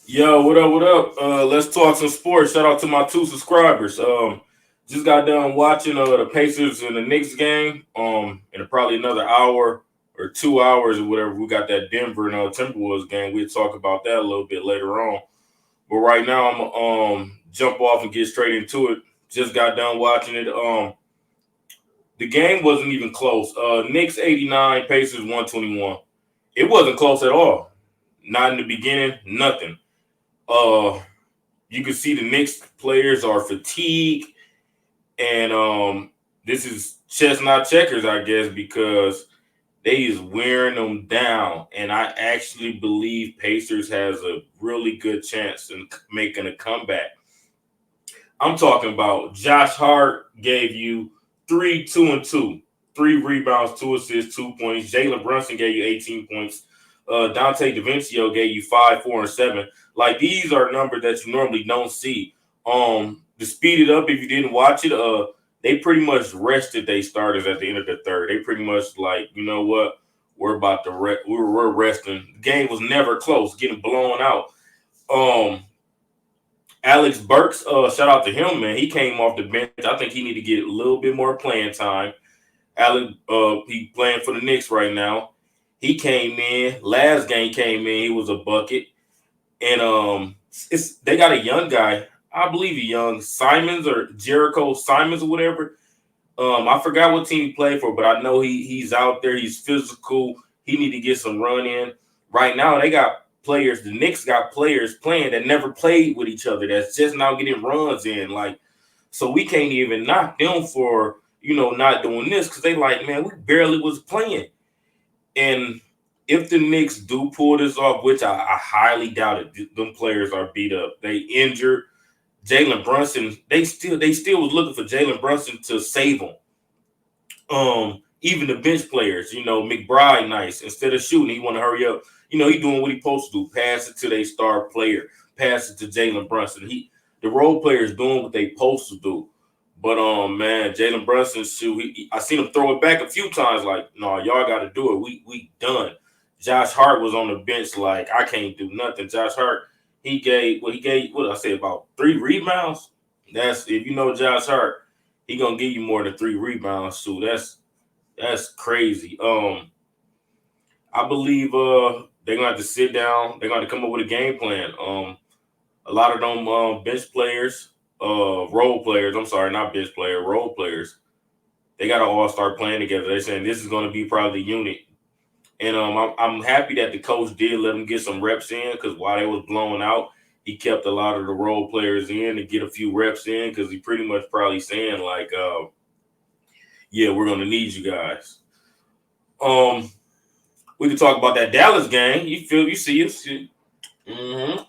Yo, what up? What up? Let's talk some sports. Shout out to my two subscribers. Just got done watching the Pacers and the Knicks game. In probably another hour or 2 hours or whatever, we got that Denver and Timberwolves game. We'll talk about that a little bit later on. But right now, I'm jump off and get straight into it. Just got done watching it. The game wasn't even close. Knicks 89, Pacers 121. It wasn't close at all. Not in the beginning. Nothing. Uh, you can see the Knicks players are fatigued, and this is chess not checkers, I guess, because they is wearing them down. And I actually believe Pacers has a really good chance in making a comeback. I'm talking about Josh Hart gave you 3, 2, and 2, 3 rebounds, 2 assists, 2 points. Jalen Brunson gave you 18 points. Dante DaVincio gave you 5, 4, and 7. Like these are numbers that you normally don't see. To speed it up, if you didn't watch it, they pretty much rested their starters at the end of the third. They pretty much like, you know what, we're about to we're resting. The game was never close, getting blown out. Um, Alex Burks, shout out to him, man. He came off the bench. I think he need to get a little bit more playing time. Alex, he playing for the Knicks right now. He came in last game. Came in. He was a bucket, and it's they got a young guy. I believe a young Simons or Jericho Simons or whatever. I forgot what team he played for, but I know he's out there. He's physical. He need to get some run in. Right now, they got players. The Knicks got players playing that never played with each other. That's just now getting runs in. Like, so we can't even knock them for not doing this because they like, man, we barely was playing. And if the Knicks do pull this off, which I highly doubt it, them players are beat up. They injured. Jalen Brunson, they still was looking for Jalen Brunson to save them. Even the bench players, McBride, nice. Instead of shooting, he want to hurry up. He doing what he supposed to do. Pass it to their star player. Pass it to Jalen Brunson. The role players doing what they supposed to do. But man, Jalen Brunson shoot. I seen him throw it back a few times. Like, no, y'all got to do it. We done. Josh Hart was on the bench. Like, I can't do nothing. Josh Hart, he gave what did I say, about 3 rebounds. That's, if you know Josh Hart, he gonna give you more than 3 rebounds. So that's crazy. I believe they're gonna have to sit down. They're gonna have to come up with a game plan. A lot of them bench players, role players. I'm sorry, not bench player, role players. They gotta all start playing together. They're saying this is gonna be probably the unit. And I'm happy that the coach did let them get some reps in because while they was blowing out, he kept a lot of the role players in to get a few reps in because he pretty much probably saying like, yeah, we're gonna need you guys. Um, we can talk about that Dallas game. You see it. Mm-hmm.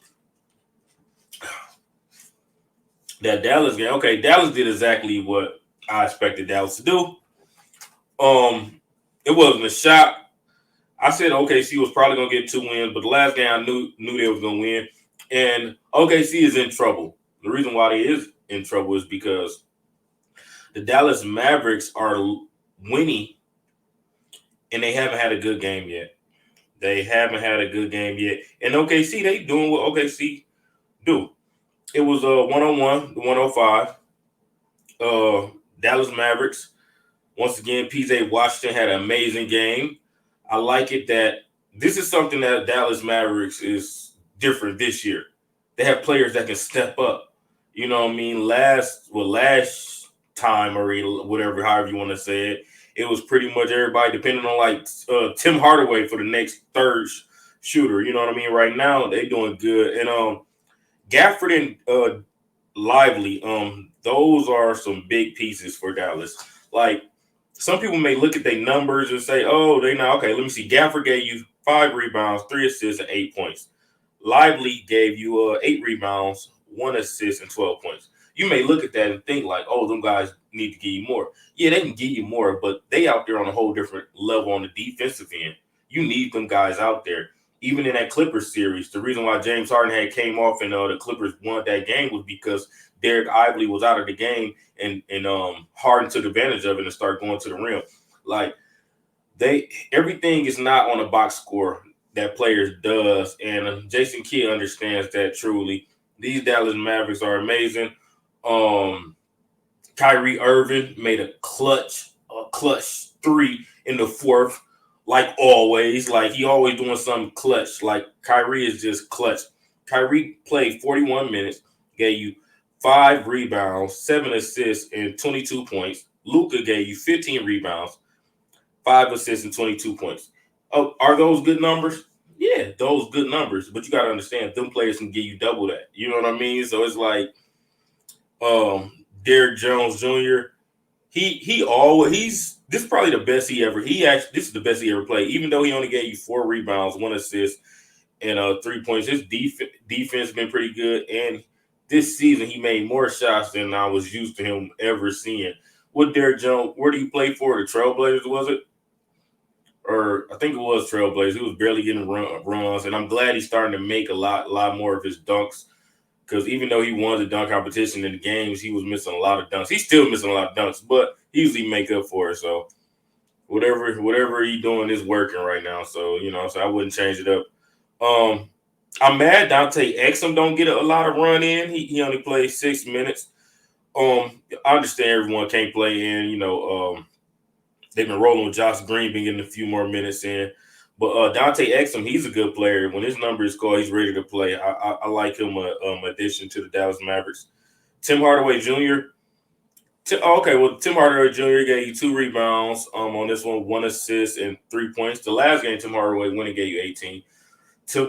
That Dallas game. Okay, Dallas did exactly what I expected Dallas to do. It wasn't a shock. I said OKC was probably gonna get 2 wins, but the last game I knew they was gonna win. And OKC is in trouble. The reason why they is in trouble is because the Dallas Mavericks are winning and they haven't had a good game yet. They haven't had a good game yet. And OKC, they doing what OKC do. It was a 101, the 105. Dallas Mavericks. Once again, PJ Washington had an amazing game. I like it that this is something that Dallas Mavericks is different this year. They have players that can step up. You know what I mean? Last time or whatever, however you want to say it, it was pretty much everybody depending on like Tim Hardaway for the next third shooter. You know what I mean? Right now they doing good, and Gafford and Lively, those are some big pieces for Dallas. Like some people may look at their numbers and say, "Oh, they not okay." Let me see. Gafford gave you 5 rebounds, 3 assists, and 8 points. Lively gave you 8 rebounds, 1 assist, and 12 points. You may look at that and think like, "Oh, them guys need to give you more." Yeah, they can give you more, but they out there on a whole different level on the defensive end. You need them guys out there. Even in that Clippers series, the reason why James Harden had came off and the Clippers won that game was because Derek Ively was out of the game and Harden took advantage of it and started going to the rim. Like everything is not on a box score. that players does, and Jason Kidd understands that truly. These Dallas Mavericks are amazing. Kyrie Irving made a clutch three in the fourth, like always. Like he always doing something clutch. Like Kyrie is just clutch. Kyrie played 41 minutes, gave you 5 rebounds, 7 assists, and 22 points. Luka gave you 15 rebounds, 5 assists, and 22 points. Oh, are those good numbers? Yeah, those good numbers. But you got to understand, them players can give you double that. You know what I mean? So it's like Derrick Jones Jr. He's this is probably the best this is the best he ever played. Even though he only gave you 4 rebounds, 1 assist, and 3 points. His defense been pretty good, and this season he made more shots than I was used to him ever seeing. With Derrick Jones, where do you play for? The Trailblazers, was it? Or I think it was Trailblazers. He was barely getting runs, and I'm glad he's starting to make a lot more of his dunks. Because even though he won the dunk competition in the games, he was missing a lot of dunks. He's still missing a lot of dunks, but he usually make up for it. So whatever he's doing is working right now. So so I wouldn't change it up. I'm mad Dante Exum don't get a lot of run in. He only played 6 minutes. I understand everyone can't play in. They've been rolling with Josh Green, been getting a few more minutes in. But Dante Exum, he's a good player. When his number is called, he's ready to play. I like him addition to the Dallas Mavericks. Tim Hardaway Jr. Tim Hardaway Jr. gave you 2 rebounds on this one, 1 assist and 3 points. The last game, Tim Hardaway went and gave you 18.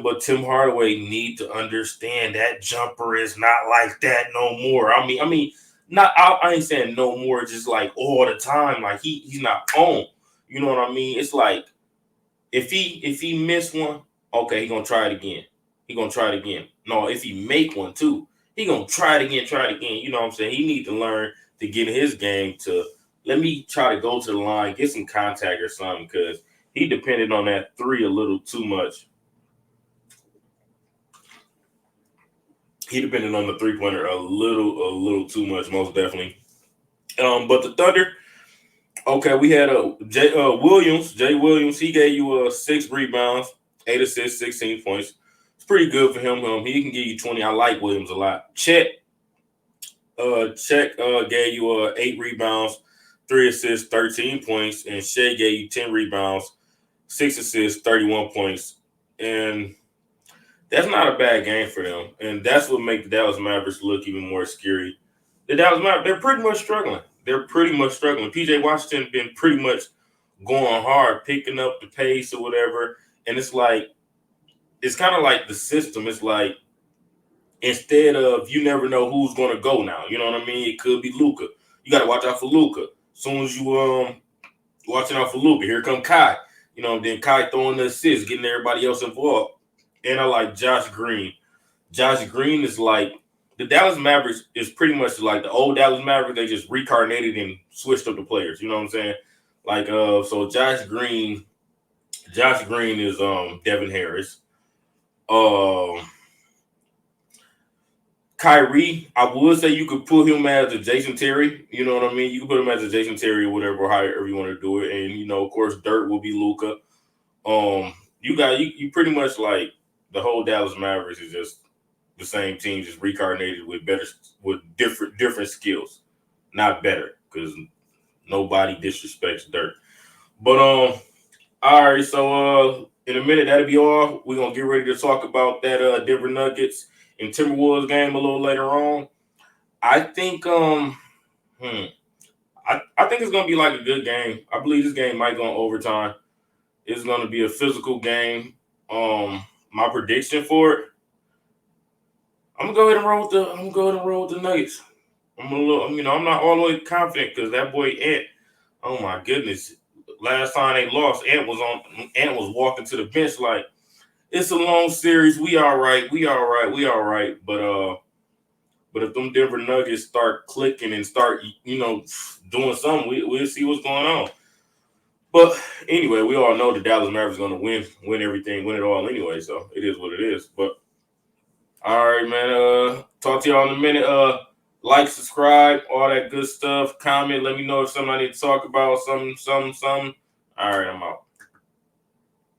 But Tim Hardaway need to understand that jumper is not like that no more. I ain't saying no more, just like all the time. Like he's not on. You know what I mean? It's like if he missed one, okay, he gonna try it again. No, if he make one too, he gonna try it again. You know what I'm saying? He need to learn to get in his game to let me try to go to the line, get some contact or something, because he depended on that 3 a little too much. He depended on the 3-pointer a little too much, most definitely. But the Thunder, okay, we had Jay Williams. He gave you 6 rebounds, 8 assists, 16 points. It's pretty good for him. He can give you 20. I like Williams a lot. Chet gave you 8 rebounds, 3 assists, 13 points, and Shea gave you 10 rebounds, 6 assists, 31 points, and that's not a bad game for them, and that's what makes the Dallas Mavericks look even more scary. The Dallas Mavericks, they're pretty much struggling. PJ Washington been pretty much going hard, picking up the pace or whatever, and it's kind of like the system. It's like instead of you never know who's going to go now. You know what I mean? It could be Luka. You got to watch out for Luka. As soon as you watching out for Luka, here come Kai. Then Kai throwing the assists, getting everybody else involved. And I like Josh Green. Josh Green is like the Dallas Mavericks is pretty much like the old Dallas Mavericks. They just reincarnated and switched up the players. You know what I'm saying? Like so Josh Green is Devin Harris. Kyrie, I would say you could put him as a Jason Terry. You know what I mean? You can put him as a Jason Terry or whatever, however you want to do it. And of course, Dirt will be Luka. You pretty much like the whole Dallas Mavericks is just the same team, just reincarnated with different skills, not better, because nobody disrespects Dirt. But all right, so in a minute that'll be all. We're gonna get ready to talk about that Denver Nuggets and Timberwolves game a little later on. I think I think it's gonna be like a good game. I believe this game might go in overtime. It's gonna be a physical game. My prediction for it, I'm gonna go ahead and roll with the Nuggets. I'm not all the way confident because that boy Ant. Oh my goodness! Last time they lost, Ant was walking to the bench like it's a long series. We all right. But if them Denver Nuggets start clicking and start doing something, we'll see what's going on. But anyway, we all know the Dallas Mavericks going to win everything, win it all anyway. So it is what it is. But all right, man. Talk to y'all in a minute. Like, subscribe, all that good stuff. Comment. Let me know if something I need to talk about. Something. All right, I'm out.